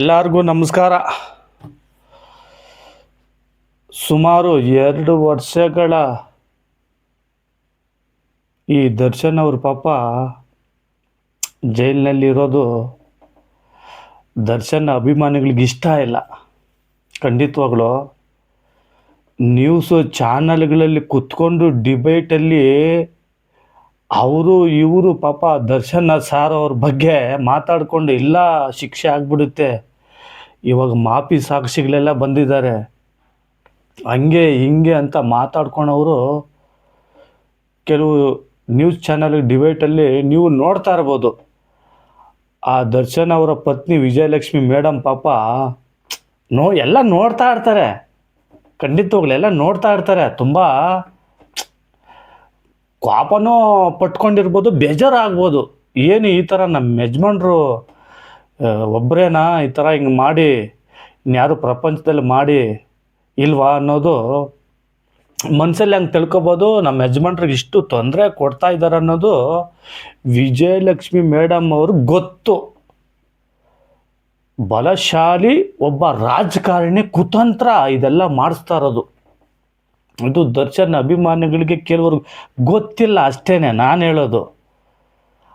ಎಲ್ಲರಿಗೂ ನಮಸ್ಕಾರ. ಸುಮಾರು 2 ವರ್ಷಗಳ ಈ ದರ್ಶನ್ ಅವ್ರ ಪಾಪ ಜೈಲಿನಲ್ಲಿರೋದು ದರ್ಶನ್ ಅಭಿಮಾನಿಗಳಿಗೆ ಇಷ್ಟ ಇಲ್ಲ. ಖಂಡಿತವಾಗ್ಲೂ ನ್ಯೂಸು ಚಾನಲ್ಗಳಲ್ಲಿ ಕುತ್ಕೊಂಡು ಡಿಬೇಟಲ್ಲಿ ಅವರು ಇವರು ಪಾಪ ದರ್ಶನ್ ಸಾರ್ ಅವ್ರ ಬಗ್ಗೆ ಮಾತಾಡಿಕೊಂಡು ಇಲ್ಲ ಶಿಕ್ಷೆ ಆಗ್ಬಿಡುತ್ತೆ, ಇವಾಗ ಮಾಪಿ ಸಾಕ್ಷಿಗಳೆಲ್ಲ ಬಂದಿದ್ದಾರೆ, ಹಂಗೆ ಹಿಂಗೆ ಅಂತ ಮಾತಾಡ್ಕೊಂಡವರು ಕೆಲವು ನ್ಯೂಸ್ ಚಾನಲ್ ಡಿಬೇಟಲ್ಲಿ ನೀವು ನೋಡ್ತಾ ಇರ್ಬೋದು. ಆ ದರ್ಶನ್ ಅವರ ಪತ್ನಿ ವಿಜಯಲಕ್ಷ್ಮಿ ಮೇಡಮ್ ಪಾಪ ಎಲ್ಲ ನೋಡ್ತಾ ಇರ್ತಾರೆ, ಖಂಡಿತವಾಗ್ಲು ಎಲ್ಲ ನೋಡ್ತಾ ಇರ್ತಾರೆ. ತುಂಬ ಕೋಪನೂ ಪಟ್ಕೊಂಡಿರ್ಬೋದು, ಬೇಜಾರಾಗ್ಬೋದು. ಏನು ಈ ಥರ ನಮ್ಮ ಯಜಮಾನ್ರು ಒಬ್ಬರೇನಾ ಈ ಥರ ಹಿಂಗೆ ಮಾಡಿ ಇನ್ಯಾರು ಪ್ರಪಂಚದಲ್ಲಿ ಮಾಡಿ ಇಲ್ವಾ ಅನ್ನೋದು ಮನಸ್ಸಲ್ಲಿ ಹಂಗೆ ತಿಳ್ಕೊಬೋದು. ನಮ್ಮ ಯಜಮಾನ್ರಿಗೆ ಇಷ್ಟು ತೊಂದರೆ ಕೊಡ್ತಾ ಇದ್ದಾರೆ ಅನ್ನೋದು ವಿಜಯಲಕ್ಷ್ಮಿ ಮೇಡಮ್ ಅವ್ರಿಗೆ ಗೊತ್ತು. ಬಲಶಾಲಿ ಒಬ್ಬ ರಾಜಕಾರಣಿ ಕುತಂತ್ರ ಇದೆಲ್ಲ ಮಾಡಿಸ್ತಾ ಇರೋದು. ಇದು ದರ್ಶನ್ ಅಭಿಮಾನಿಗಳಿಗೆ ಕೆಲವ್ರಿಗೆ ಗೊತ್ತಿಲ್ಲ ಅಷ್ಟೇ. ನಾನು ಹೇಳೋದು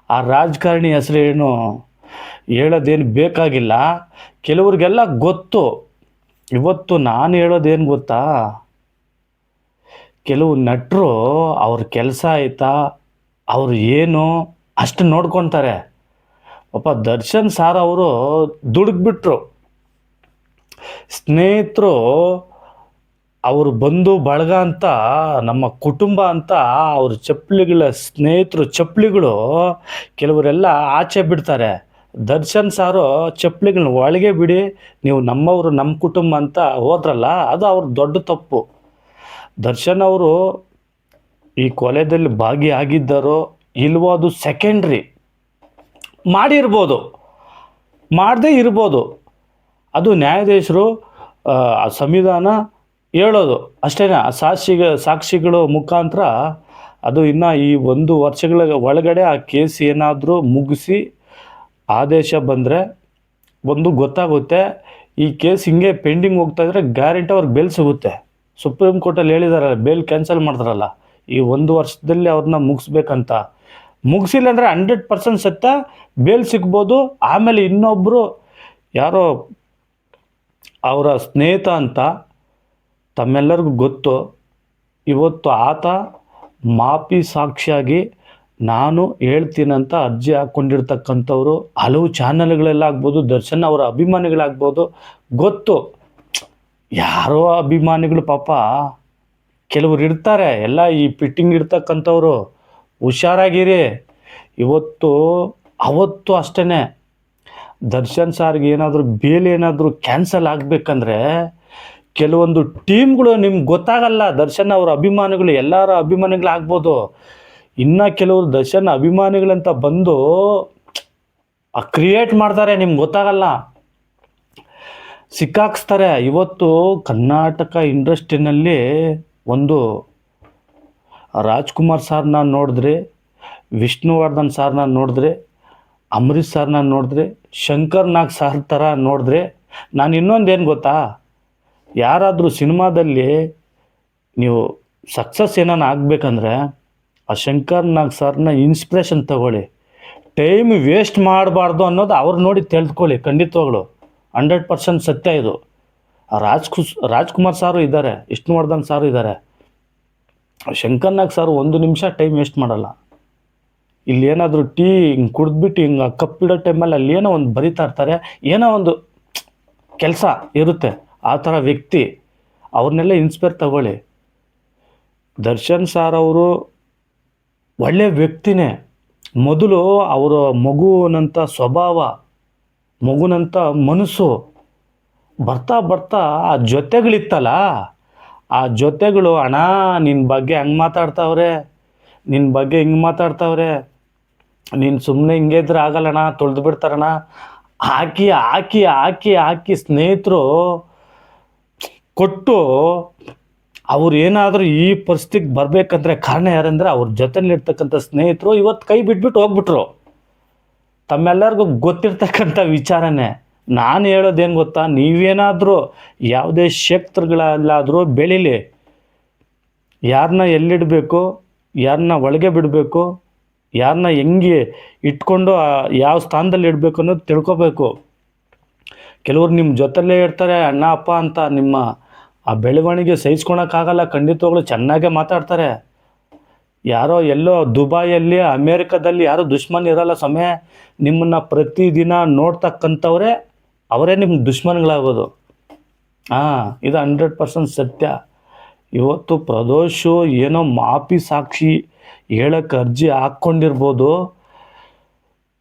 ಆ ರಾಜಕಾರಣಿ ಹೆಸರು ಏನು ಹೇಳೋದೇನು ಬೇಕಾಗಿಲ್ಲ, ಕೆಲವ್ರಿಗೆಲ್ಲ ಗೊತ್ತು. ಇವತ್ತು ನಾನು ಹೇಳೋದೇನು ಗೊತ್ತಾ, ಕೆಲವು ನಟರು ಅವ್ರ ಕೆಲಸ ಆಯ್ತಾ ಅವ್ರು ಏನು ಅಷ್ಟು ನೋಡ್ಕೊತಾರೆ. ಪಾಪ ದರ್ಶನ್ ಸಾರ್ ಅವರು ದುಡುಕ್ಬಿಟ್ರು. ಸ್ನೇಹಿತರು ಅವರು ಬಂಧು ಬಳಗ ಅಂತ, ನಮ್ಮ ಕುಟುಂಬ ಅಂತ ಅವ್ರ ಸ್ನೇಹಿತರು ಚಪ್ಪಲಿಗಳು ಕೆಲವರೆಲ್ಲ ಆಚೆ ಬಿಡ್ತಾರೆ. ದರ್ಶನ್ ಸಾರು ಚಪ್ಪಲಿಗಳನ್ನ ಒಳಗೆ ಬಿಡಿ, ನೀವು ನಮ್ಮವರು ನಮ್ಮ ಕುಟುಂಬ ಅಂತ ಹೋದ್ರಲ್ಲ, ಅದು ಅವ್ರ ದೊಡ್ಡ ತಪ್ಪು. ದರ್ಶನ್ ಅವರು ಈ ಕೊಲೆಯಲ್ಲಿ ಭಾಗಿಯಾಗಿದ್ದಾರೋ ಇಲ್ವೋ ಅದು ಸೆಕೆಂಡ್ರಿ. ಮಾಡಿರ್ಬೋದು, ಮಾಡದೇ ಇರ್ಬೋದು, ಅದು ನ್ಯಾಯಾಧೀಶರು ಸಂವಿಧಾನ ಹೇಳೋದು ಅಷ್ಟೇ. ಸಾಕ್ಷಿಗಳು ಮುಖಾಂತರ ಅದು ಇನ್ನು ಈ 1 ವರ್ಷಗಳ ಒಳಗಡೆ ಆ ಕೇಸ್ ಏನಾದರೂ ಮುಗಿಸಿ ಆದೇಶ ಬಂದರೆ ಒಂದು ಗೊತ್ತಾಗುತ್ತೆ. ಈ ಕೇಸ್ ಹಿಂಗೆ ಪೆಂಡಿಂಗ್ ಹೋಗ್ತಾ ಇದ್ರೆ ಗ್ಯಾರಂಟಿ ಅವ್ರಿಗೆ ಬೇಲ್ ಸಿಗುತ್ತೆ. ಸುಪ್ರೀಂ ಕೋರ್ಟಲ್ಲಿ ಹೇಳಿದಾರಲ್ಲ, ಬೇಲ್ ಕ್ಯಾನ್ಸಲ್ ಮಾಡ್ತಾರಲ್ಲ, ಈ 1 ವರ್ಷದಲ್ಲಿ ಅವ್ರನ್ನ ಮುಗಿಸ್ಬೇಕಂತ. ಮುಗಿಸಿಲ್ಲ ಅಂದರೆ 100% ಸತ್ಯ ಬೇಲ್ ಸಿಗ್ಬೋದು. ಆಮೇಲೆ ಇನ್ನೊಬ್ಬರು ಯಾರೋ ಅವರ ಸ್ನೇಹಿತ ಅಂತ ತಮ್ಮೆಲ್ಲರಿಗೂ ಗೊತ್ತು. ಇವತ್ತು ಆತ ಮಾಪಿ ಸಾಕ್ಷಿಯಾಗಿ ನಾನು ಹೇಳ್ತೀನಂತ ಅರ್ಜಿ ಹಾಕ್ಕೊಂಡಿರ್ತಕ್ಕಂಥವ್ರು ಹಲವು ಚಾನಲ್ಗಳಲ್ಲಾಗ್ಬೋದು, ದರ್ಶನ್ ಅವರ ಅಭಿಮಾನಿಗಳಾಗ್ಬೋದು. ಗೊತ್ತು, ಯಾರೋ ಅಭಿಮಾನಿಗಳು ಪಾಪ ಕೆಲವರು ಇರ್ತಾರೆ, ಎಲ್ಲ ಈ ಫಿಟ್ಟಿಂಗ್ ಇರ್ತಕ್ಕಂಥವ್ರು. ಹುಷಾರಾಗಿರಿ. ಅವತ್ತು ಅಷ್ಟೇ ದರ್ಶನ್ ಸಾರ್ಗೆ ಏನಾದರೂ ಬೇಲ್ ಏನಾದರೂ ಕ್ಯಾನ್ಸಲ್ ಆಗಬೇಕಂದ್ರೆ ಕೆಲವೊಂದು ಟೀಮ್ಗಳು ನಿಮ್ಗೆ ಗೊತ್ತಾಗಲ್ಲ. ದರ್ಶನ್ ಅವರ ಅಭಿಮಾನಿಗಳು ಎಲ್ಲರ ಅಭಿಮಾನಿಗಳಾಗ್ಬೋದು, ಇನ್ನು ಕೆಲವರು ದರ್ಶನ್ ಅಭಿಮಾನಿಗಳಂತ ಬಂದು ಕ್ರಿಯೇಟ್ ಮಾಡ್ತಾರೆ, ನಿಮ್ಗೆ ಗೊತ್ತಾಗಲ್ಲ, ಸಿಕ್ಕಾಕ್ಸ್ತಾರೆ. ಇವತ್ತು ಕರ್ನಾಟಕ ಇಂಡಸ್ಟ್ರಿನಲ್ಲಿ ಒಂದು ರಾಜ್ಕುಮಾರ್ ಸಾರ್ನ ನೋಡಿದ್ರೆ, ವಿಷ್ಣುವರ್ಧನ್ ಸಾರ್ನ ನೋಡಿದ್ರೆ, ಅಂಬರೀಷ್ ಸಾರ್ನ ನೋಡಿದ್ರೆ, ಶಂಕರ್ ನಾಗ್ ಸಾರ್ ಥರ ನೋಡಿದ್ರೆ, ನಾನು ಇನ್ನೊಂದೇನು ಗೊತ್ತಾ, ಯಾರಾದರೂ ಸಿನಿಮಾದಲ್ಲಿ ನೀವು ಸಕ್ಸಸ್ ಏನಾನ ಆಗಬೇಕಂದ್ರೆ ಆ ಶಂಕರ್ ನಾಗ್ ಸರ್ನ ಇನ್ಸ್ಪಿರೇಷನ್ ತಗೊಳ್ಳಿ. ಟೈಮ್ ವೇಸ್ಟ್ ಮಾಡಬಾರ್ದು ಅನ್ನೋದು ಅವ್ರು ನೋಡಿ ತಿಳಿದುಕೊಳ್ಳಿ. ಖಂಡಿತವಾಗ್ಲು 100% ಸತ್ಯ ಇದು. ರಾಜ್ಕುಮಾರ್ ಸಾರು ಇದ್ದಾರೆ, ವಿಷ್ಣುವರ್ಧನ್ ಸಾರು ಇದ್ದಾರೆ, ಶಂಕರ್ ನಾಗ್ ಸಾರು 1 ನಿಮಿಷ ಟೈಮ್ ವೇಸ್ಟ್ ಮಾಡಲ್ಲ. ಇಲ್ಲಿ ಏನಾದರೂ ಟೀ ಹಿಂಗೆ ಕುಡಿದ್ಬಿಟ್ಟು ಹಿಂಗೆ ಕಪ್ಪಿಡೋ ಟೈಮಲ್ಲಿ ಅಲ್ಲಿ ಏನೋ ಒಂದು ಬರಿತಾ ಇರ್ತಾರೆ, ಏನೋ ಒಂದು ಕೆಲಸ ಇರುತ್ತೆ. ಆ ಥರ ವ್ಯಕ್ತಿ, ಅವ್ರನ್ನೆಲ್ಲ ಇನ್ಸ್ಪೈರ್ ತಗೊಳ್ಳಿ. ದರ್ಶನ್ ಸಾರ್ ಅವರು ಒಳ್ಳೆಯ ವ್ಯಕ್ತಿನೇ. ಮೊದಲು ಅವರ ಮಗುವಿನಂಥ ಸ್ವಭಾವ, ಮಗುನಂಥ ಮನಸ್ಸು, ಬರ್ತಾ ಬರ್ತಾ ಆ ಜೊತೆಗಳಿತ್ತಲ್ಲ, ಆ ಜೊತೆಗಳು ಅಣ್ಣ ನಿನ್ನ ಬಗ್ಗೆ ಹಂಗೆ ಮಾತಾಡ್ತಾವ್ರೆ, ನಿನ್ನ ಬಗ್ಗೆ ಹಿಂಗೆ ಮಾತಾಡ್ತಾವ್ರೆ, ನೀನು ಸುಮ್ಮನೆ ಹಿಂಗೆ ಇದ್ರೆ ಆಗಲ್ಲಣ್ಣ, ತೊಳೆದು ಬಿಡ್ತಾರಣ್ಣ, ಹಾಕಿ ಹಾಕಿ ಹಾಕಿ ಹಾಕಿ ಸ್ನೇಹಿತರು ಕೊಟ್ಟು ಅವ್ರು ಏನಾದರೂ ಈ ಪರಿಸ್ಥಿತಿಗೆ ಬರಬೇಕಂದ್ರೆ ಕಾರಣ ಯಾರಂದರೆ ಅವ್ರ ಜೊತೆಲಿರ್ತಕ್ಕಂಥ ಸ್ನೇಹಿತರು ಇವತ್ತು ಕೈ ಬಿಟ್ಬಿಟ್ಟು ಹೋಗ್ಬಿಟ್ರು. ತಮ್ಮೆಲ್ಲರಿಗೂ ಗೊತ್ತಿರ್ತಕ್ಕಂಥ ವಿಚಾರನೇ. ನಾನು ಹೇಳೋದೇನು ಗೊತ್ತಾ, ನೀವೇನಾದರೂ ಯಾವುದೇ ಕ್ಷೇತ್ರಗಳಲ್ಲಾದರೂ ಬೆಳೀಲಿ, ಯಾರನ್ನ ಎಲ್ಲಿಡಬೇಕು, ಯಾರನ್ನ ಒಳಗೆ ಬಿಡಬೇಕು, ಯಾರನ್ನ ಹೆಂಗೆ ಇಟ್ಕೊಂಡು ಯಾವ ಸ್ಥಾನದಲ್ಲಿ ಇಡಬೇಕು ಅನ್ನೋದು ತಿಳ್ಕೊಬೇಕು. ಕೆಲವರು ನಿಮ್ಮ ಜೊತೆಲೇ ಇರ್ತಾರೆ ಅಣ್ಣ ಅಪ್ಪ ಅಂತ, ನಿಮ್ಮ ಆ ಬೆಳವಣಿಗೆ ಸಹಿಸ್ಕೊಳಕ್ಕಾಗಲ್ಲ, ಖಂಡಿತವಾಗ್ಲೂ ಚೆನ್ನಾಗೇ ಮಾತಾಡ್ತಾರೆ. ಯಾರೋ ಎಲ್ಲೋ ದುಬೈಯಲ್ಲಿ ಅಮೇರಿಕಾದಲ್ಲಿ ಯಾರೋ ದುಶ್ಮನ್ ಇರಲ್ಲ ಸಮಯ, ನಿಮ್ಮನ್ನು ಪ್ರತಿದಿನ ನೋಡ್ತಕ್ಕಂಥವ್ರೆ ಅವರೇ ನಿಮ್ಮ ದುಶ್ಮನ್ಗಳಾಗೋದು. ಇದು 100% ಸತ್ಯ. ಇವತ್ತು ಪ್ರದೋಷು ಏನೋ ಮಾಪಿ ಸಾಕ್ಷಿ ಹೇಳಕ್ಕೆ ಅರ್ಜಿ ಹಾಕ್ಕೊಂಡಿರ್ಬೋದು,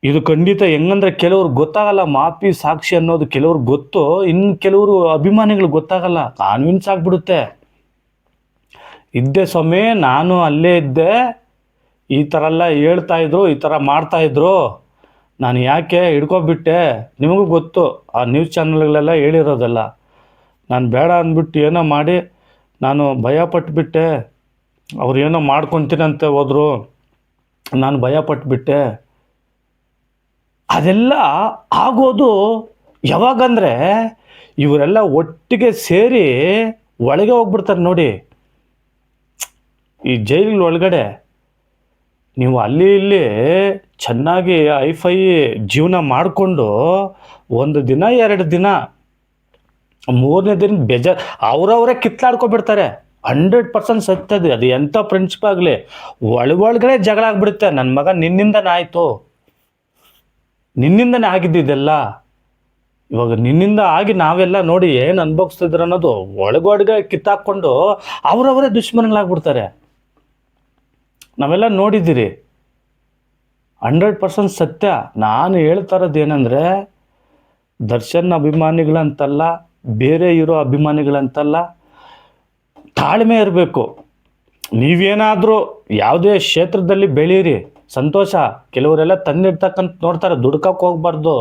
ಇದು ಖಂಡಿತ ಹೆಂಗಂದ್ರೆ ಕೆಲವ್ರಿಗೆ ಗೊತ್ತಾಗಲ್ಲ ಮಾಪಿ ಸಾಕ್ಷಿ ಅನ್ನೋದು, ಕೆಲವ್ರಿಗೆ ಗೊತ್ತು, ಇನ್ನು ಕೆಲವರು ಅಭಿಮಾನಿಗಳು ಗೊತ್ತಾಗಲ್ಲ, ಕಾನ್ವಿನ್ಸ್ ಆಗಿಬಿಡುತ್ತೆ. ಇದ್ದೆ ಸ್ವಾಮಿ, ನಾನು ಅಲ್ಲೇ ಇದ್ದೆ, ಈ ಥರ ಎಲ್ಲ ಹೇಳ್ತಾಯಿದ್ರು, ಈ ಥರ ಮಾಡ್ತಾಯಿದ್ರು, ನಾನು ಯಾಕೆ ಹಿಡ್ಕೊಬಿಟ್ಟೆ, ನಿಮಗೂ ಗೊತ್ತು, ಆ ನ್ಯೂಸ್ ಚಾನಲ್ಗಳೆಲ್ಲ ಹೇಳಿರೋದಲ್ಲ. ನಾನು ಬೇಡ ಅಂದ್ಬಿಟ್ಟು ಏನೋ ಮಾಡಿ ನಾನು ಭಯಪಟ್ಟುಬಿಟ್ಟೆ, ಅವ್ರು ಏನೋ ಮಾಡ್ಕೊತೀನಂತೆ ಹೋದರು, ನಾನು ಭಯಪಟ್ಟುಬಿಟ್ಟೆ. ಅದೆಲ್ಲ ಆಗೋದು ಯಾವಾಗಂದರೆ ಇವರೆಲ್ಲ ಒಟ್ಟಿಗೆ ಸೇರಿ ಒಳಗೆ ಹೋಗ್ಬಿಡ್ತಾರೆ ನೋಡಿ. ಈ ಜೈಲ್ ಒಳಗಡೆ ನೀವು ಅಲ್ಲಿ ಇಲ್ಲಿ ಚೆನ್ನಾಗಿ ಐಫೈ ಜೀವನ ಮಾಡಿಕೊಂಡು 1 ದಿನ 2 ದಿನ 3ನೇ ದಿನ ಬೇಜಾರು ಅವರವರೇ ಕಿತ್ತಾಡ್ಕೊಬಿಡ್ತಾರೆ. 100% ಸತ್ಯದ. ಅದು ಎಂಥ ಫ್ರೆಂಡ್ಶಿಪ್ ಆಗಲಿ, ಒಳಗಡೆ ಜಗಳ ಆಗಿಬಿಡುತ್ತೆ. ನನ್ನ ಮಗ ನಿನ್ನಿಂದನೇ ಆಯಿತು, ನಿನ್ನಿಂದನೇ ಆಗಿದ್ದಿದ್ದೆಲ್ಲ, ಇವಾಗ ನಿನ್ನಿಂದ ಆಗಿ ನಾವೆಲ್ಲ ನೋಡಿ ಏನು ಅನುಭವಿಸ್ತಿದ್ರು ಅನ್ನೋದು ಒಳಗೊಳಗೆ ಕಿತ್ತಾಕ್ಕೊಂಡು ಅವರವರೇ ದುಶ್ಮನ್ಗಳಾಗ್ಬಿಡ್ತಾರೆ. ನಾವೆಲ್ಲ ನೋಡಿದ್ದೀರಿ. 100% ಸತ್ಯ. ನಾನು ಹೇಳ್ತಾ ಇರೋದು ಏನಂದರೆ, ದರ್ಶನ್ ಅಭಿಮಾನಿಗಳಂತಲ್ಲ, ಬೇರೆ ಇರೋ ಅಭಿಮಾನಿಗಳಂತಲ್ಲ, ತಾಳ್ಮೆ ಇರಬೇಕು. ನೀವೇನಾದರೂ ಯಾವುದೇ ಕ್ಷೇತ್ರದಲ್ಲಿ ಬೆಳೀರಿ, ಸಂತೋಷ. ಕೆಲವರೆಲ್ಲ ತಂದಿಡ್ತಕ್ಕಂತ ನೋಡ್ತಾರೆ, ದುಡ್ಕಕ್ಕೆ ಹೋಗ್ಬಾರ್ದು.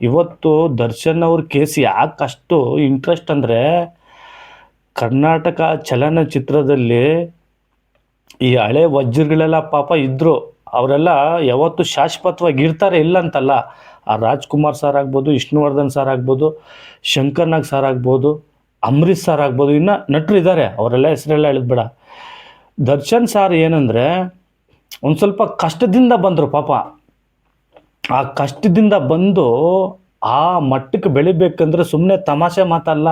ಇವತ್ತು ದರ್ಶನ್ ಅವ್ರ ಕೇಸ್ ಯಾಕೆ ಅಷ್ಟು ಇಂಟ್ರೆಸ್ಟ್ ಅಂದರೆ, ಕರ್ನಾಟಕ ಚಲನಚಿತ್ರದಲ್ಲಿ ಈ ಹಳೆ ವಜ್ರಗಳೆಲ್ಲ ಪಾಪ ಇದ್ದರು, ಅವರೆಲ್ಲ ಯಾವತ್ತು ಶಾಶ್ವತವಾಗಿ ಇರ್ತಾರೆ ಇಲ್ಲ ಅಂತಲ್ಲ. ಆ ರಾಜ್ಕುಮಾರ್ ಸರ್ ಆಗ್ಬೋದು, ವಿಷ್ಣುವರ್ಧನ್ ಸರ್ ಆಗ್ಬೋದು, ಶಂಕರ್ ನಾಗ್ ಸರ್ ಆಗ್ಬೋದು, ಅಂಬರೀಷ್ ಸರ್ ಆಗ್ಬೋದು, ಇನ್ನು ನಟರು ಇದ್ದಾರೆ, ಅವರೆಲ್ಲ ಹೆಸರೆಲ್ಲ ಹೇಳಿದ್ಬೇಡ. ದರ್ಶನ್ ಸಾರ್ ಏನಂದರೆ ಒಂದು ಸ್ವಲ್ಪ ಕಷ್ಟದಿಂದ ಬಂದರು ಪಾಪ. ಆ ಕಷ್ಟದಿಂದ ಬಂದು ಆ ಮಟ್ಟಕ್ಕೆ ಬೆಳಿಬೇಕಂದ್ರೆ ಸುಮ್ಮನೆ ತಮಾಷೆ ಮಾತಲ್ಲ,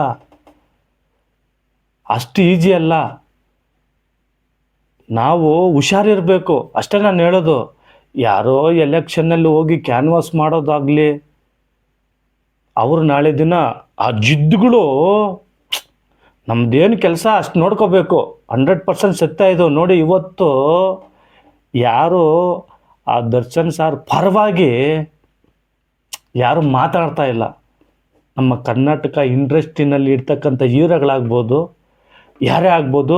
ಅಷ್ಟು ಈಜಿ ಅಲ್ಲ. ನಾವು ಹುಷಾರಿರಬೇಕು ಅಷ್ಟೇ ನಾನು ಹೇಳೋದು. ಯಾರೋ ಎಲೆಕ್ಷನ್ನಲ್ಲಿ ಹೋಗಿ ಕ್ಯಾನ್ವಾಸ್ ಮಾಡೋದಾಗಲಿ, ಅವರು ನಾಳೆ ದಿನ ಆ ಜಿದ್ದುಗಳು ನಮ್ಮದೇನು ಕೆಲಸ ಅಷ್ಟು ನೋಡ್ಕೋಬೇಕು. 100% ಸತ್ಯ ಇದು ನೋಡಿ. ಇವತ್ತು ಯಾರು ಆ ದರ್ಶನ್ ಸಾರ್ ಪರವಾಗಿ ಯಾರು ಮಾತಾಡ್ತಾ ಇಲ್ಲ. ನಮ್ಮ ಕರ್ನಾಟಕ ಇಂಡಸ್ಟ್ರಿನಲ್ಲಿ ಇರ್ತಕ್ಕಂಥ ಹೀರೋಗಳಾಗ್ಬೋದು, ಯಾರೇ ಆಗ್ಬೋದು,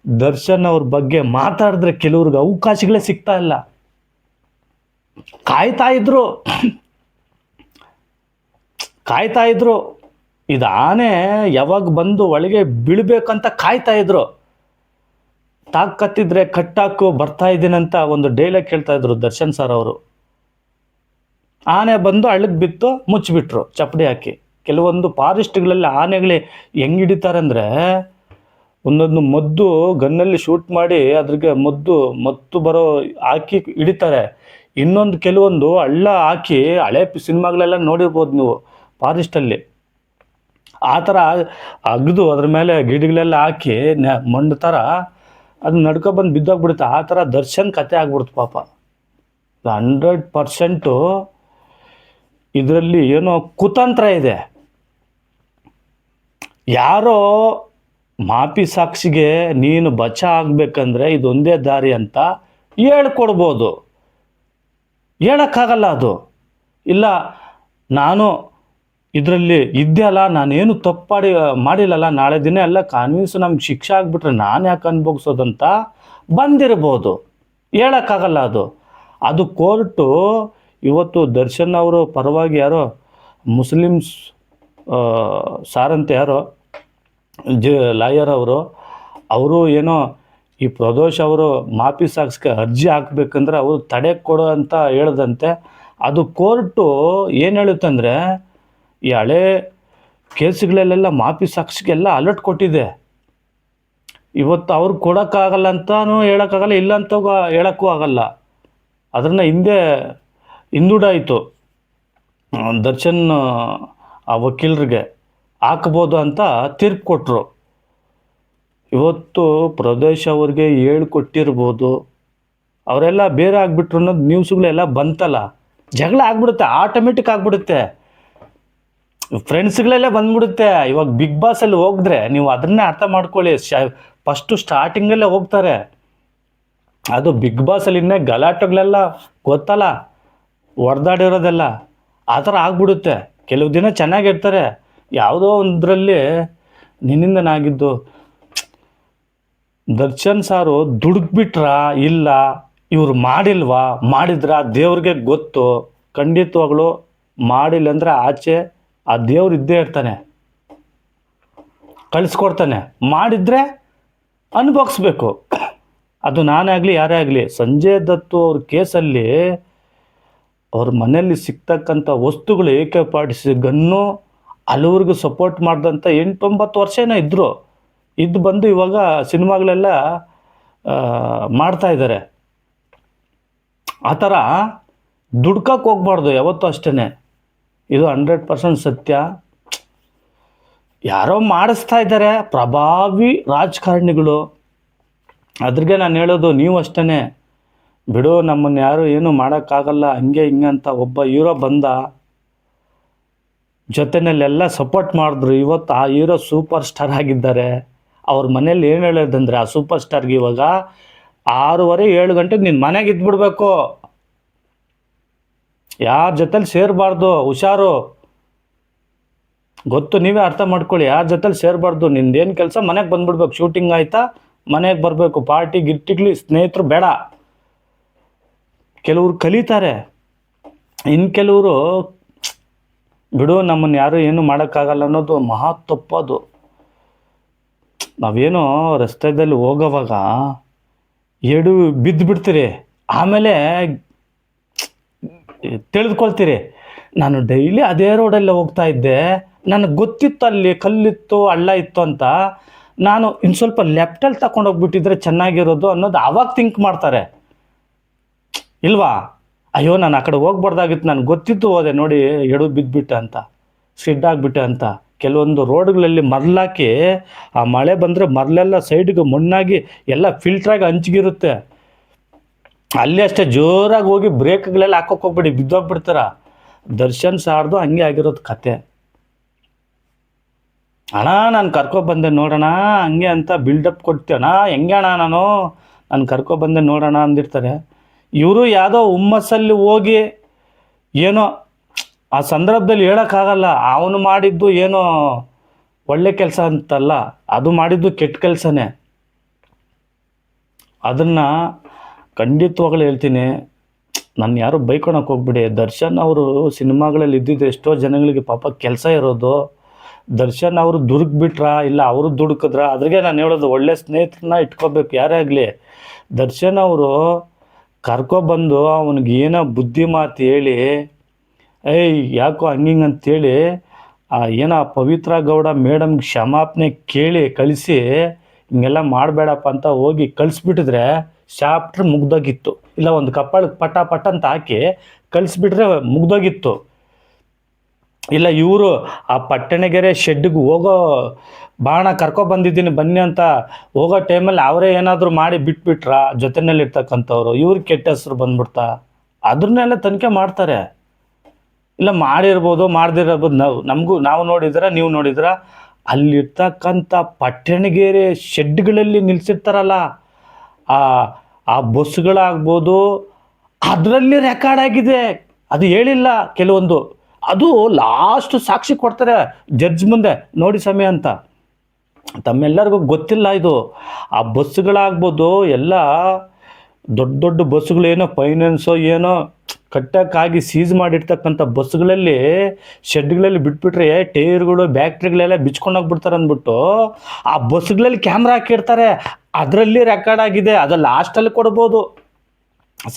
ದರ್ಶನ್ ಅವ್ರ ಬಗ್ಗೆ ಮಾತಾಡಿದ್ರೆ ಕೆಲವ್ರಿಗೆ ಅವಕಾಶಗಳೇ ಸಿಗ್ತಾ ಇಲ್ಲ. ಕಾಯ್ತಾ ಇದ್ರು ಇದು ಆನೆ ಯಾವಾಗ ಬಂದು ಒಳಗೆ ಬೀಳ್ಬೇಕಂತ ಕಾಯ್ತಾ ಇದ್ರು. ತಾಕತ್ತಿದ್ರೆ ಕಟ್ಟಾಕು ಬರ್ತಾ ಇದ್ದೀನಂತ ಒಂದು ಡೈಲಾಗ್ ಕೇಳ್ತಾ ಇದ್ರು ದರ್ಶನ್ ಸರ್ ಅವರು. ಆನೆ ಬಂದು ಹಳ್ಳಕ್ಕೆ ಬಿತ್ತು, ಮುಚ್ಚಿಬಿಟ್ರು ಚಪ್ಪಡಿ ಹಾಕಿ. ಕೆಲವೊಂದು ಫಾರೆಸ್ಟ್ಗಳಲ್ಲಿ ಆನೆಗಳು ಹೆಂಗೆ ಹಿಡಿತಾರೆ ಅಂದರೆ, ಒಂದೊಂದು ಮದ್ದು ಗನ್ನಲ್ಲಿ ಶೂಟ್ ಮಾಡಿ ಅದ್ರಿಗೆ ಮತ್ತು ಬರೋ ಹಾಕಿ ಹಿಡಿತಾರೆ. ಇನ್ನೊಂದು ಕೆಲವೊಂದು ಹಳ್ಳ ಹಾಕಿ, ಹಳೆ ಸಿನಿಮಾಗಳೆಲ್ಲ ನೋಡಿರ್ಬೋದು ನೀವು ಫಾರೆಸ್ಟಲ್ಲಿ, ಆ ಥರ ಅಗ್ದು ಅದ್ರ ಮೇಲೆ ಗಿಡಗಳೆಲ್ಲ ಹಾಕಿ ಮಣ್ಣು ಥರ ಅದು ನಡ್ಕೊಬಂದು ಬಿದ್ದೋಗ್ಬಿಡುತ್ತೆ. ಆ ಥರ ದರ್ಶನ್ ಕತೆ ಆಗ್ಬಿಡ್ತು ಪಾಪ. 100% ಇದರಲ್ಲಿ ಏನೋ ಕುತಂತ್ರ ಇದೆ. ಯಾರೋ ಮಾಪಿ ಸಾಕ್ಷಿಗೆ ನೀನು ಬಚ ಆಗಬೇಕಂದ್ರೆ ಇದೊಂದೇ ದಾರಿ ಅಂತ ಹೇಳ್ಕೊಡ್ಬೋದು, ಹೇಳೋಕ್ಕಾಗಲ್ಲ ಅದು. ಇಲ್ಲ ನಾನು ಇದರಲ್ಲಿ ಇದ್ದೆ ಅಲ್ಲ, ನಾನೇನು ತಪ್ಪು ಮಾಡಿಲ್ಲಲ್ಲ, ನಾಳೆ ದಿನ ಎಲ್ಲ ಕಾನ್ವಿನ್ಸ್ ನಮ್ಗೆ ಶಿಕ್ಷೆ ಆಗಿಬಿಟ್ರೆ ನಾನು ಯಾಕೆ ಅನುಭವಿಸೋದಂತ ಬಂದಿರ್ಬೋದು, ಹೇಳೋಕ್ಕಾಗಲ್ಲ ಅದು ಕೋರ್ಟು. ಇವತ್ತು ದರ್ಶನ್ ಅವರು ಪರವಾಗಿ ಯಾರೋ ಮುಸ್ಲಿಮ್ಸ್ ಸಾರಂತೆ ಯಾರೋ ಲಾಯರ್ ಅವರು ಏನೋ ಈ ಪ್ರದೋಷ್ ಅವರು ಮಾಪಿ ಸಾಕ್ಷಿಗೆ ಅರ್ಜಿ ಹಾಕ್ಬೇಕಂದ್ರೆ ಅವರು ತಡೆ ಕೊಡೋ ಅಂತ ಹೇಳ್ದಂತೆ. ಅದು ಕೋರ್ಟು ಏನು ಹೇಳುತ್ತಂದರೆ, ಈ ಹಳೆ ಕೇಸುಗಳಲ್ಲೆಲ್ಲ ಮಾಫಿ ಸಾಕ್ಷಿಗೆಲ್ಲ ಅಲರ್ಟ್ ಕೊಟ್ಟಿದೆ. ಇವತ್ತು ಅವ್ರಿಗೆ ಕೊಡೋಕ್ಕಾಗಲ್ಲ ಅಂತಲೂ ಹೇಳೋಕ್ಕಾಗಲ್ಲ, ಇಲ್ಲ ಅಂತ ಹೇಳೋಕ್ಕೂ ಆಗಲ್ಲ. ಅದನ್ನು ಹಿಂದೂಡಾಯಿತು. ದರ್ಶನ್ ಆ ವಕೀಲರಿಗೆ ಹಾಕ್ಬೋದು ಅಂತ ತೀರ್ಪು ಕೊಟ್ಟರು. ಇವತ್ತು ಪ್ರದೇಶ್ ಅವ್ರಿಗೆ ಕೊಟ್ಟಿರ್ಬೋದು, ಅವರೆಲ್ಲ ಬೇರೆ ಆಗಿಬಿಟ್ರು ಅನ್ನೋದು ನ್ಯೂಸ್ಗಳೆಲ್ಲ ಬಂತಲ್ಲ. ಜಗಳ ಆಗ್ಬಿಡುತ್ತೆ, ಆಟೋಮೆಟಿಕ್ ಆಗಿಬಿಡುತ್ತೆ, ಫ್ರೆಂಡ್ಸ್ಗಳೆಲ್ಲ ಬಂದ್ಬಿಡುತ್ತೆ. ಇವಾಗ ಬಿಗ್ ಬಾಸಲ್ಲಿ ಹೋಗಿದ್ರೆ ನೀವು ಅದನ್ನೇ ಅರ್ಥ ಮಾಡ್ಕೊಳ್ಳಿ. ಫಸ್ಟು ಸ್ಟಾರ್ಟಿಂಗಲ್ಲೇ ಹೋಗ್ತಾರೆ. ಅದು ಬಿಗ್ ಬಾಸಲ್ಲಿ ಇನ್ನೇ ಗಲಾಟೆಗಳೆಲ್ಲ ಗೊತ್ತಲ್ಲ, ಹೊಡೆದಾಡಿರೋದೆಲ್ಲ ಆ ಥರ ಆಗ್ಬಿಡುತ್ತೆ. ಕೆಲವು ದಿನ ಚೆನ್ನಾಗಿರ್ತಾರೆ, ಯಾವುದೋ ಒಂದರಲ್ಲಿ ನಿನ್ನಿಂದನಾಗಿದ್ದು. ದರ್ಶನ್ ಸಾರು ದುಡುಕ್ಬಿಟ್ರಾ ಇಲ್ಲ, ಇವ್ರು ಮಾಡಿಲ್ವಾ, ಮಾಡಿದ್ರ ದೇವ್ರಿಗೆ ಗೊತ್ತು. ಖಂಡಿತವಾಗ್ಲು ಮಾಡಿಲ್ಲ ಅಂದರೆ ಆಚೆ ಆ ದೇವ್ರು ಇದ್ದೇ ಇರ್ತಾನೆ, ಕಳಿಸ್ಕೊಡ್ತಾನೆ. ಮಾಡಿದರೆ ಅನುಭವಿಸ್ಬೇಕು. ಅದು ನಾನೇ ಆಗಲಿ ಯಾರೇ ಆಗಲಿ. ಸಂಜಯ್ ದತ್ತು ಅವ್ರ ಕೇಸಲ್ಲಿ ಅವ್ರ ಮನೆಯಲ್ಲಿ ಸಿಗ್ತಕ್ಕಂಥ ವಸ್ತುಗಳು ಏಕಪಾಡಿಸಿ ಗನ್ನು ಹಲವ್ರಿಗೂ ಸಪೋರ್ಟ್ ಮಾಡಿದಂಥ 8-9 ವರ್ಷ ಏನೋ ಇದ್ದು ಬಂದು ಇವಾಗ ಸಿನಿಮಾಗಳೆಲ್ಲ ಮಾಡ್ತಾ ಇದ್ದಾರೆ. ಆ ಥರ ದುಡ್ಕಕ್ಕೆ ಹೋಗ್ಬಾರ್ದು ಯಾವತ್ತೂ ಅಷ್ಟೇ. ಇದು 100% ಸತ್ಯ. ಯಾರೋ ಮಾಡಿಸ್ತಾ ಇದ್ದಾರೆ ಪ್ರಭಾವಿ ರಾಜಕಾರಣಿಗಳು. ಅದ್ರಿಗೆ ನಾನು ಹೇಳೋದು, ನೀವು ಅಷ್ಟೇ ಬಿಡು, ನಮ್ಮನ್ನು ಯಾರು ಏನೂ ಮಾಡೋಕ್ಕಾಗಲ್ಲ ಹಂಗೆ ಹಿಂಗೆ ಅಂತ ಒಬ್ಬ ಹೀರೋ ಬಂದ, ಜೊತೆಯಲ್ಲೆಲ್ಲ ಸಪೋರ್ಟ್ ಮಾಡಿದ್ರು. ಇವತ್ತು ಆ ಹೀರೋ ಸೂಪರ್ ಸ್ಟಾರ್ ಆಗಿದ್ದಾರೆ. ಅವ್ರ ಮನೇಲಿ ಏನು ಹೇಳೋದಂದರೆ, ಆ ಸೂಪರ್ ಸ್ಟಾರ್ಗೆ ಇವಾಗ 6:30-7 ಗಂಟೆಗೆ ನಿನ್ನ ಮನೆಗೆ ಇದ್ಬಿಡ್ಬೇಕು, ಯಾರ ಜೊತೆಲಿ ಸೇರಬಾರ್ದು, ಹುಷಾರು. ಗೊತ್ತು, ನೀವೇ ಅರ್ಥ ಮಾಡ್ಕೊಳ್ಳಿ, ಯಾರ ಜೊತೆಲಿ ಸೇರಬಾರ್ದು. ನಿಂದೇನು ಕೆಲಸ ಮನೆಗೆ ಬಂದ್ಬಿಡ್ಬೇಕು. ಶೂಟಿಂಗ್ ಆಯಿತಾ ಮನೆಗೆ ಬರಬೇಕು. ಪಾರ್ಟಿ ಗಿಟ್ಟಿಗ್ಲಿ ಸ್ನೇಹಿತರು ಬೇಡ. ಕೆಲವರು ಕಲಿತಾರೆ, ಇನ್ನು ಕೆಲವರು ಬಿಡು, ನಮ್ಮನ್ನು ಯಾರು ಏನು ಮಾಡೋಕ್ಕಾಗಲ್ಲ ಅನ್ನೋದು ಮಹಾ ತಪ್ಪದು. ನಾವೇನೋ ರಸ್ತೆಯಲ್ಲಿ ಹೋಗೋವಾಗ ಬಿದ್ದುಬಿಡ್ತೀರಿ, ಆಮೇಲೆ ತಿಳಿದುಕೊಳ್ತೀರಿ. ನಾನು ಡೈಲಿ ಅದೇ ರೋಡಲ್ಲೇ ಹೋಗ್ತಾ ಇದ್ದೆ, ನನಗೆ ಗೊತ್ತಿತ್ತು ಅಲ್ಲಿ ಕಲ್ಲಿತ್ತು ಹಳ್ಳ ಇತ್ತು ಅಂತ. ನಾನು ಇನ್ನು ಸ್ವಲ್ಪ ಲೆಫ್ಟಲ್ಲಿ ತಗೊಂಡೋಗ್ಬಿಟ್ಟಿದ್ರೆ ಚೆನ್ನಾಗಿರೋದು ಅನ್ನೋದು ಆವಾಗ ಥಿಂಕ್ ಮಾಡ್ತಾರೆ ಇಲ್ವಾ? ಅಯ್ಯೋ, ನಾನು ಆ ಕಡೆ ಹೋಗ್ಬಾರ್ದಾಗಿತ್ತು, ನನಗೆ ಗೊತ್ತಿತ್ತು, ಹೋದೆ ನೋಡಿ ಬಿದ್ದುಬಿಟ್ಟೆ ಅಂತ, ಸಿಡ್ಡಾಗ್ಬಿಟ್ಟೆ ಅಂತ. ಕೆಲವೊಂದು ರೋಡ್ಗಳಲ್ಲಿ ಮರಳಾಕಿ, ಆ ಮಳೆ ಬಂದರೆ ಮರಳೆಲ್ಲ ಸೈಡ್ಗೆ ಮಣ್ಣಾಗಿ ಎಲ್ಲ ಫಿಲ್ಟ್ರಾಗಿ ಹಂಚಿಗಿರುತ್ತೆ. ಅಲ್ಲಿ ಅಷ್ಟೇ ಜೋರಾಗಿ ಹೋಗಿ ಬ್ರೇಕ್ಗಳೆಲ್ಲ ಹಾಕೋಕೆ ಹೋಗ್ಬೇಡಿ, ಬಿದ್ದೋಗ್ಬಿಡ್ತಾರ. ದರ್ಶನ್ ಸಾರ್ದು ಹಂಗೆ ಆಗಿರೋದು ಕತೆ. ಅಣ್ಣ ನಾನು ಕರ್ಕೊಬಂದೆ ನೋಡೋಣ ಹಂಗೆ ಅಂತ ಬಿಲ್ಡಪ್ ಕೊಡ್ತೀವಣ್ಣ, ಹೆಂಗೆ ಅಣ್ಣ ನಾನು ಕರ್ಕೊಬಂದೆ ನೋಡೋಣ ಅಂದಿರ್ತಾರೆ. ಇವರು ಯಾವುದೋ ಹುಮ್ಮಸ್ಸಲ್ಲಿ ಹೋಗಿ ಏನೋ ಆ ಸಂದರ್ಭದಲ್ಲಿ ಹೇಳೋಕ್ಕಾಗಲ್ಲ. ಅವನು ಮಾಡಿದ್ದು ಏನೋ ಒಳ್ಳೆ ಕೆಲಸ ಅಂತಲ್ಲ, ಅದು ಮಾಡಿದ್ದು ಕೆಟ್ಟ ಕೆಲಸನೇ. ಅದನ್ನು ಖಂಡಿತವಾಗ್ಲೂ ಹೇಳ್ತೀನಿ, ನಾನು ಯಾರು ಬೈಕೊಳಕ್ಕೆ ಹೋಗ್ಬಿಡಿ. ದರ್ಶನ್ ಅವರು ಸಿನಿಮಾಗಳಲ್ಲಿ ಇದ್ದಿದ್ದು ಎಷ್ಟೋ ಜನಗಳಿಗೆ ಪಾಪ ಕೆಲಸ ಇರೋದು. ದರ್ಶನ್ ಅವರು ದುಡುಕ್ಬಿಟ್ರಾ ಇಲ್ಲ ಅವರು ದುಡುಕಿದ್ರ, ಅದ್ರಿಗೆ ನಾನು ಹೇಳೋದು, ಒಳ್ಳೆ ಸ್ನೇಹಿತರನ್ನ ಇಟ್ಕೋಬೇಕು ಯಾರೇ ಆಗಲಿ. ದರ್ಶನ್ ಅವರು ಕರ್ಕೊಬಂದು ಅವನಿಗೆ ಏನೋ ಬುದ್ಧಿ ಮಾತು ಹೇಳಿ, ಯಾಕೋ ಹಂಗಿಂಗೆ ಅಂತೇಳಿ ಏನೋ ಪವಿತ್ರ ಗೌಡ ಮೇಡಮ್ಗೆ ಕ್ಷಮಾಪಣೆ ಕೇಳಿ ಕಳಿಸಿ, ಹಿಂಗೆಲ್ಲ ಮಾಡಬೇಡಪ್ಪ ಅಂತ ಹೋಗಿ ಕಳಿಸ್ಬಿಟ್ಟಿದ್ರೆ ಚಾಪ್ಟ್ರ್ ಮುಗ್ದೋಗಿತ್ತು. ಇಲ್ಲ ಒಂದು ಕಪ್ಪಳಕ್ಕೆ ಪಟ ಅಂತ ಹಾಕಿ ಕಳಿಸ್ಬಿಟ್ರೆ ಮುಗ್ದೋಗಿತ್ತು. ಇಲ್ಲ ಇವರು ಆ ಪಟ್ಟಣಗೆರೆ ಶೆಡ್ಗೆ ಹೋಗೋ ಬಾಣ ಕರ್ಕೊಬಂದಿದ್ದೀನಿ ಬನ್ನಿ ಅಂತ ಹೋಗೋ ಟೈಮಲ್ಲಿ ಅವರೇ ಏನಾದರೂ ಮಾಡಿ ಬಿಟ್ಬಿಟ್ರ ಜೊತೆಯಲ್ಲಿರ್ತಕ್ಕಂಥವ್ರು, ಇವ್ರಿಗೆ ಕೆಟ್ಟ ಹೆಸರು ಬಂದ್ಬಿಡ್ತಾ, ಅದನ್ನೆಲ್ಲ ತನಿಖೆ ಮಾಡ್ತಾರೆ. ಇಲ್ಲ ಮಾಡಿರ್ಬೋದು ಮಾಡದಿರ್ಬೋದು, ನಾವು ನೋಡಿದ್ರೆ ನೀವು ನೋಡಿದ್ರೆ ಅಲ್ಲಿರ್ತಕ್ಕಂಥ ಪಟ್ಟಣಗೆರೆ ಶೆಡ್ಗಳಲ್ಲಿ ನಿಲ್ಲಿಸಿರ್ತಾರಲ್ಲ, ಆ ಬಸ್ಸುಗಳಾಗ್ಬೋದು, ಅದರಲ್ಲಿ ರೆಕಾರ್ಡ್ ಆಗಿದೆ. ಅದು ಹೇಳಿಲ್ಲ ಕೆಲವೊಂದು, ಅದು ಲಾಸ್ಟ್ ಸಾಕ್ಷಿ ಕೊಡ್ತಾರೆ ಜಡ್ಜ್ ಮುಂದೆ, ನೋಡಿ ಸಮಯ ಅಂತ. ತಮ್ಮೆಲ್ಲರಿಗೂ ಗೊತ್ತಿಲ್ಲ ಇದು. ಆ ಬಸ್ಸುಗಳಾಗ್ಬೋದು, ಎಲ್ಲ ದೊಡ್ಡ ದೊಡ್ಡ ಬಸ್ಸುಗಳು, ಏನೋ ಫೈನಾನ್ಸೋ ಏನೋ ಕಟ್ಟಕ್ಕಾಗಿ ಸೀಸ್ ಮಾಡಿರ್ತಕ್ಕಂಥ ಬಸ್ಸುಗಳಲ್ಲಿ ಶೆಡ್ಗಳಲ್ಲಿ ಬಿಟ್ಬಿಟ್ರೆ ಟೈರ್ಗಳು ಬ್ಯಾಟ್ರಿಗಳೆಲ್ಲ ಬಿಚ್ಕೊಂಡೋಗ್ಬಿಡ್ತಾರೆ ಅಂದ್ಬಿಟ್ಟು ಆ ಬಸ್ಸುಗಳಲ್ಲಿ ಕ್ಯಾಮ್ರಾ ಹಾಕಿರ್ತಾರೆ. ಅದರಲ್ಲಿ ರೆಕಾರ್ಡ್ ಆಗಿದೆ, ಅದು ಲಾಸ್ಟಲ್ಲಿ ಕೊಡ್ಬೋದು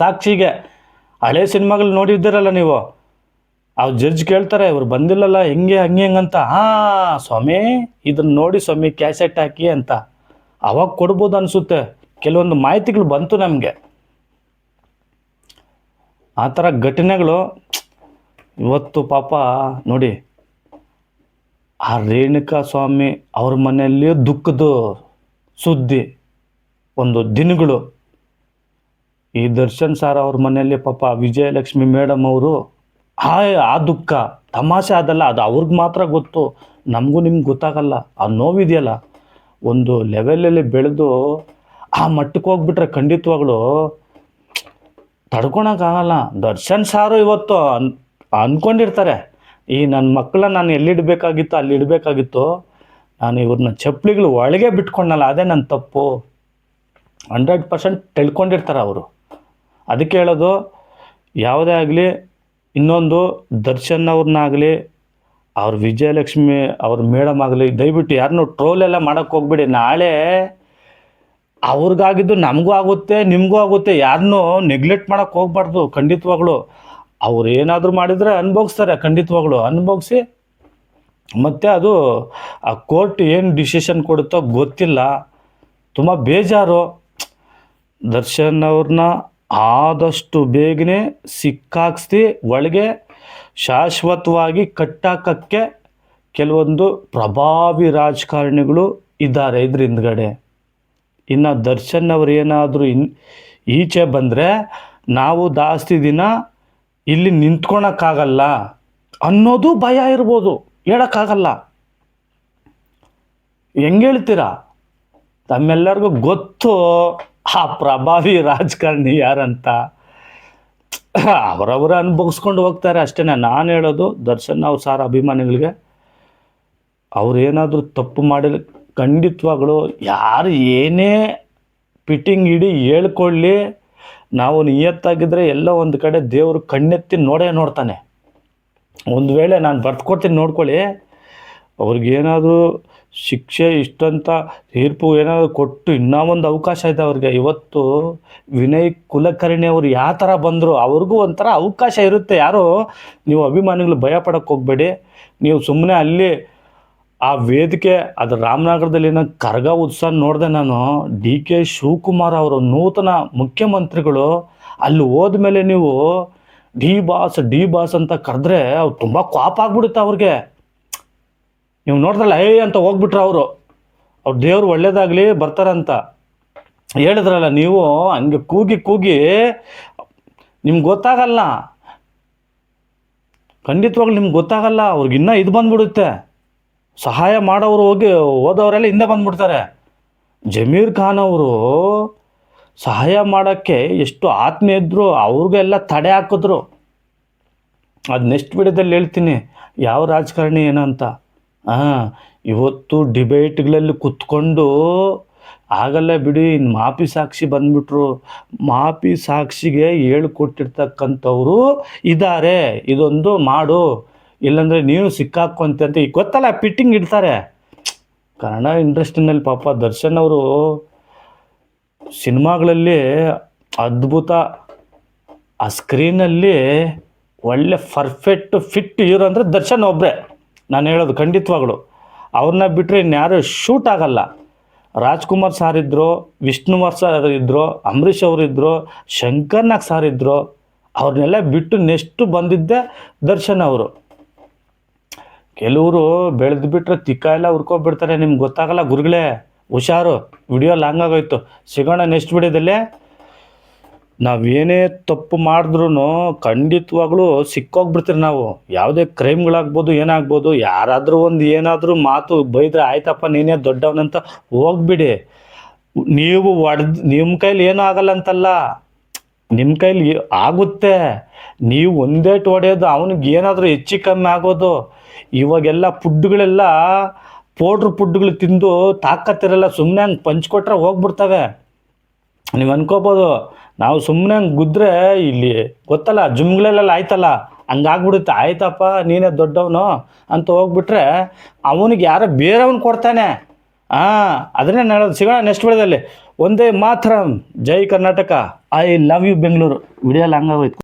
ಸಾಕ್ಷಿಗೆ. ಹಳೆ ಸಿನಿಮಾಗಳು ನೋಡಿದ್ದೀರಲ್ಲ ನೀವು, ಅವ್ರು ಜಡ್ಜ್ ಕೇಳ್ತಾರೆ, ಇವ್ರು ಬಂದಿಲ್ಲಲ್ಲ ಹೆಂಗೆ ಹಂಗೆ ಹೆಂಗಂತ. ಹಾಂ ಸ್ವಾಮಿ ಇದನ್ನು ನೋಡಿ ಸ್ವಾಮಿ ಕ್ಯಾಸೆಟ್ ಹಾಕಿ ಅಂತ ಅವಾಗ ಕೊಡ್ಬೋದು ಅನಿಸುತ್ತೆ. ಕೆಲವೊಂದು ಮಾಹಿತಿಗಳು ಬಂತು ನಮಗೆ. ಆ ಥರ ಘಟನೆಗಳು ಇವತ್ತು ಪಾಪ ನೋಡಿ, ಆ ರೇಣುಕಾ ಸ್ವಾಮಿ ಅವ್ರ ಮನೆಯಲ್ಲಿ ದುಃಖದ ಸುದ್ದಿ ಒಂದು ದಿನಗಳು. ಈ ದರ್ಶನ್ ಸರ್ ಅವ್ರ ಮನೆಯಲ್ಲಿ ಪಾಪ ವಿಜಯಲಕ್ಷ್ಮಿ ಮೇಡಮ್ ಅವರು ಆ ದುಃಖ ತಮಾಷೆ ಅದಲ್ಲ, ಅದು ಅವ್ರಿಗೆ ಮಾತ್ರ ಗೊತ್ತು, ನಮಗೂ ನಿಮ್ಗೆ ಗೊತ್ತಾಗಲ್ಲ. ಆ ನೋವಿದೆಯಲ್ಲ, ಒಂದು ಲೆವೆಲಲ್ಲಿ ಬೆಳೆದು ಆ ಮಟ್ಟಕ್ಕೆ ಹೋಗ್ಬಿಟ್ರೆ ಖಂಡಿತವಾಗ್ಲು ತಡ್ಕೊಳಕ್ಕಾಗಲ್ಲ. ದರ್ಶನ್ ಸಾರು ಇವತ್ತು ಅಂದ್ಕೊಂಡಿರ್ತಾರೆ, ಈ ನನ್ನ ಮಕ್ಕಳನ್ನ ನಾನು ಎಲ್ಲಿಡಬೇಕಾಗಿತ್ತು ಅಲ್ಲಿ ಇಡಬೇಕಾಗಿತ್ತು, ನಾನು ಇವ್ರನ್ನ ಚಪ್ಪಲಿಗಳು ಒಳಗೆ ಬಿಟ್ಕೊಂಡಲ್ಲ, ಅದೇ ನನ್ನ ತಪ್ಪು 100% ತಿಳ್ಕೊಂಡಿರ್ತಾರೆ ಅವರು. ಅದಕ್ಕೆ ಹೇಳೋದು, ಯಾವುದೇ ಆಗಲಿ, ಇನ್ನೊಂದು ದರ್ಶನ್ ಅವ್ರನ್ನಾಗಲಿ ಅವ್ರ ವಿಜಯಲಕ್ಷ್ಮಿ ಅವ್ರ ಮೇಡಮ್ ಆಗಲಿ, ದಯವಿಟ್ಟು ಯಾರನ್ನೂ ಟ್ರೋಲೆಲ್ಲ ಮಾಡೋಕ್ಕೆ ಹೋಗ್ಬಿಡಿ. ನಾಳೆ ಅವ್ರಿಗಾಗಿದ್ದು ನಮಗೂ ಆಗುತ್ತೆ, ನಿಮಗೂ ಆಗುತ್ತೆ. ಯಾರನ್ನೂ ನೆಗ್ಲೆಕ್ಟ್ ಮಾಡೋಕ್ಕೆ ಹೋಗ್ಬಾರ್ದು ಖಂಡಿತವಾಗ್ಲು. ಅವ್ರು ಏನಾದರೂ ಮಾಡಿದರೆ ಅನುಭವಿಸ್ತಾರೆ, ಖಂಡಿತವಾಗ್ಲು ಅನುಭವಿಸಿ. ಮತ್ತು ಅದು ಆ ಕೋರ್ಟ್ ಏನು ಡಿಸಿಷನ್ ಕೊಡುತ್ತೋ ಗೊತ್ತಿಲ್ಲ. ತುಂಬ ಬೇಜಾರು. ದರ್ಶನ್ ಅವ್ರನ್ನ ಆದಷ್ಟು ಬೇಗನೆ ಸಿಕ್ಕಾಕ್ಸಿ ಒಳಗೆ ಶಾಶ್ವತವಾಗಿ ಕಟ್ಟಾಕಕ್ಕೆ ಕೆಲವೊಂದು ಪ್ರಭಾವಿ ರಾಜಕಾರಣಿಗಳು ಇದ್ದಾರೆ ಇದ್ರ ಹಿಂದ್ಗಡೆ. ಇನ್ನು ದರ್ಶನ್ ಅವ್ರು ಏನಾದರೂ ಈಚೆ ಬಂದರೆ ನಾವು ಜಾಸ್ತಿ ದಿನ ಇಲ್ಲಿ ನಿಂತ್ಕೊಳಕ್ಕಾಗಲ್ಲ ಅನ್ನೋದು ಭಯ ಇರ್ಬೋದು, ಹೇಳೋಕ್ಕಾಗಲ್ಲ. ಹೆಂಗೆ ಹೇಳ್ತೀರಾ? ತಮ್ಮೆಲ್ಲರಿಗೂ ಗೊತ್ತು ಆ ಪ್ರಭಾವಿ ರಾಜಕಾರಣಿ ಯಾರಂತ. ಅವರವರ ಅನುಭವಿಸ್ಕೊಂಡು ಹೋಗ್ತಾರೆ ಅಷ್ಟೇ. ನಾನು ಹೇಳೋದು ದರ್ಶನ್ ಅವ್ರ ಸಾರ ಅಭಿಮಾನಿಗಳಿಗೆ, ಅವ್ರೇನಾದರೂ ತಪ್ಪು ಮಾಡಿದ ಖಂಡಿತವಾಗ್ಲು ಯಾರು ಏನೇ ಫಿಟ್ಟಿಂಗ್ ಇಡಿ ಹೇಳ್ಕೊಳ್ಳಿ, ನಾವು ನಿಯತ್ತಾಗಿದ್ದರೆ ಎಲ್ಲ ಒಂದು ಕಡೆ ದೇವರು ಕಣ್ಣೆತ್ತಿ ನೋಡ್ತಾನೆ. ಒಂದು ವೇಳೆ ನಾನು ಬರ್ತ್ಕೊಡ್ತೀನಿ ನೋಡ್ಕೊಳ್ಳಿ, ಅವ್ರಿಗೇನಾದರೂ ಶಿಕ್ಷೆ ಇಷ್ಟಂತ ತೀರ್ಪು ಏನಾದರೂ ಕೊಟ್ಟು ಇನ್ನೂ ಒಂದು ಅವಕಾಶ ಇದೆ ಅವ್ರಿಗೆ. ಇವತ್ತು ವಿನಯ್ ಕುಲಕರ್ಣಿ ಅವರು ಯಾವ ಥರ ಬಂದರು, ಅವ್ರಿಗೂ ಒಂಥರ ಅವಕಾಶ ಇರುತ್ತೆ. ಯಾರು ನೀವು ಅಭಿಮಾನಿಗಳು ಭಯ ಪಡೋಕ್ಕೆ ಹೋಗಬೇಡಿ. ನೀವು ಸುಮ್ಮನೆ ಅಲ್ಲಿ ಆ ವೇದಿಕೆ ಅದು ರಾಮನಗರದಲ್ಲಿ ಏನೋ ಕರಗ ಉತ್ಸವ ನೋಡಿದೆ ನಾನು. DK ಶಿವಕುಮಾರ್ ಅವರು ನೂತನ ಮುಖ್ಯಮಂತ್ರಿಗಳು ಅಲ್ಲಿ ಹೋದ್ಮೇಲೆ ನೀವು ಡಿ ಬಾಸ್ ಅಂತ ಕರೆದ್ರೆ ಅವ್ರು ತುಂಬ ಕೋಪ ಆಗ್ಬಿಡುತ್ತೆ ಅವ್ರಿಗೆ. ನೀವು ನೋಡಿದ್ರಲ್ಲ, ಅಂತ ಹೋಗ್ಬಿಟ್ರು ಅವರು. ಅವ್ರ ದೇವ್ರು ಒಳ್ಳೇದಾಗಲಿ ಬರ್ತಾರಂತ ಹೇಳಿದ್ರಲ್ಲ, ನೀವು ಹಂಗೆ ಕೂಗಿ ನಿಮ್ಗೆ ಗೊತ್ತಾಗಲ್ಲ, ಖಂಡಿತವಾಗ್ಲೂ ನಿಮ್ಗೆ ಗೊತ್ತಾಗಲ್ಲ. ಅವ್ರಿಗಿನ್ನ ಇದು ಬಂದ್ಬಿಡುತ್ತೆ, ಸಹಾಯ ಮಾಡೋರು ಹೋದವರೆಲ್ಲ ಹಿಂದೆ ಬಂದ್ಬಿಡ್ತಾರೆ. ಜಮೀರ್ ಖಾನ್ ಅವರು ಸಹಾಯ ಮಾಡೋಕ್ಕೆ ಎಷ್ಟು ಆತ್ಮೀಯ ಇದ್ದರು, ಅವ್ರಿಗೆಲ್ಲ ತಡೆ ಹಾಕಿದ್ರು. ಅದು ನೆಕ್ಸ್ಟ್ ವಿಡಿಯೋದಲ್ಲಿ ಹೇಳ್ತೀನಿ ಯಾವ ರಾಜಕಾರಣಿ ಏನಂತ. ಇವತ್ತು ಡಿಬೇಟ್ಗಳಲ್ಲಿ ಕುತ್ಕೊಂಡು ಆಗಲ್ಲ ಬಿಡಿ, ಇನ್ನು ಮಾಪಿ ಸಾಕ್ಷಿ ಬಂದ್ಬಿಟ್ರು. ಮಾಪಿ ಸಾಕ್ಷಿಗೆ ಹೇಳ್ಕೊಟ್ಟಿರ್ತಕ್ಕಂಥವ್ರು ಇದ್ದಾರೆ, ಇದೊಂದು ಮಾಡು ಇಲ್ಲಾಂದರೆ ನೀನು ಸಿಕ್ಕಾಕೊಂತೆ ಅಂತ. ಈಗ ಗೊತ್ತಲ್ಲ, ಫಿಟ್ಟಿಂಗ್ ಇಡ್ತಾರೆ. ಕನ್ನಡ ಇಂಡಸ್ಟ್ರಿನಲ್ಲಿ ಪಾಪ ದರ್ಶನ್ ಅವರು ಸಿನಿಮಾಗಳಲ್ಲಿ ಅದ್ಭುತ, ಆ ಸ್ಕ್ರೀನಲ್ಲಿ ಒಳ್ಳೆ ಪರ್ಫೆಕ್ಟ್ ಫಿಟ್ ಹೀರೋ ಅಂದರೆ ದರ್ಶನ್ ಒಬ್ಬರೇ. ನಾನು ಹೇಳೋದು ಖಂಡಿತವಾಗ್ಲು ಅವ್ರನ್ನ ಬಿಟ್ಟರೆ ಇನ್ಯಾರು ಶೂಟ್ ಆಗಲ್ಲ. ರಾಜ್ಕುಮಾರ್ ಸಾರ್ ಇದ್ದರು, ವಿಷ್ಣುವರ್ ಸರ್ ಇದ್ದರು, ಅಂಬರೀಷ್ ಅವರಿದ್ದರು, ಶಂಕರ್ನಾಗ್ ಸಾರ್ ಇದ್ದರು. ಅವ್ರನ್ನೆಲ್ಲ ಬಿಟ್ಟು ನೆಕ್ಸ್ಟ್ ಬಂದಿದ್ದೆ ದರ್ಶನ್ ಅವರು. ಕೆಲವರು ಬೆಳೆದು ಬಿಟ್ಟರೆ ತಿಕ್ಕ ಎಲ್ಲ ಹುರ್ಕೊಬಿಡ್ತಾರೆ, ನಿಮ್ಗೆ ಗೊತ್ತಾಗಲ್ಲ ಗುರುಗಳೇ, ಹುಷಾರು. ವಿಡಿಯೋ ಲಾಂಗ್ ಆಗೋಯ್ತು, ಸಿಗೋಣ ನೆಕ್ಸ್ಟ್ ವಿಡಿಯೋದಲ್ಲೇ. ನಾವೇನೇ ತಪ್ಪು ಮಾಡಿದ್ರೂ ಖಂಡಿತವಾಗ್ಲೂ ಸಿಕ್ಕೋಗ್ಬಿಡ್ತೀರಿ ನಾವು. ಯಾವುದೇ ಕ್ರೈಮ್ಗಳಾಗ್ಬೋದು, ಏನಾಗ್ಬೋದು, ಯಾರಾದರೂ ಒಂದು ಏನಾದರೂ ಮಾತು ಬೈದರೆ ಆಯ್ತಪ್ಪ ನೀನೇ ದೊಡ್ಡವನಂತ ಹೋಗ್ಬಿಡಿ. ನೀವು ನಿಮ್ಮ ಕೈಲಿ ಏನೂ ಆಗಲ್ಲ ಅಂತಲ್ಲ, ನಿಮ್ಮ ಕೈಲಿ ಆಗುತ್ತೆ. ನೀವು ಒಂದೇಟು ಹೊಡೆಯೋದು, ಅವನಿಗೆ ಏನಾದರೂ ಹೆಚ್ಚು ಕಮ್ಮಿ ಆಗೋದು. ಇವಾಗೆಲ್ಲ ಫುಡ್ಗಳೆಲ್ಲ ಫುಡ್ಗಳು ತಿಂದು ತಾಕತ್ತಿರಲ್ಲ, ಸುಮ್ಮನೆ ಹಂಗೆ ಪಂಚ್ಕೊಟ್ರೆ ಹೋಗ್ಬಿಡ್ತವೆ. ನೀವು ಅನ್ಕೋಬೋದು ನಾವು ಸುಮ್ಮನೆ ಹಂಗೆ ಗುದ್ರೆ ಇಲ್ಲಿ ಗೊತ್ತಲ್ಲ ಜುಮ್ಗಳಲ್ಲೆಲ್ಲ ಆಯ್ತಲ್ಲ, ಹಂಗಾಗ್ಬಿಡುತ್ತೆ. ಆಯ್ತಪ್ಪ ನೀನೇ ದೊಡ್ಡವನು ಅಂತ ಹೋಗ್ಬಿಟ್ರೆ ಅವನಿಗೆ ಯಾರೋ ಬೇರೆಯವನು ಕೊಡ್ತಾನೆ. ಅದನ್ನೇ ನಾನು ಹೇಳೋದು. ಸಿಗೋಣ ನೆಕ್ಸ್ಟ್ ವಿಡಿಯೋದಲ್ಲಿ. ಒಂದೇ ಮಾತ್ರ. ಜೈ Karnataka, I love you Bengaluru. Video long ಆಗೋಯ್ತು.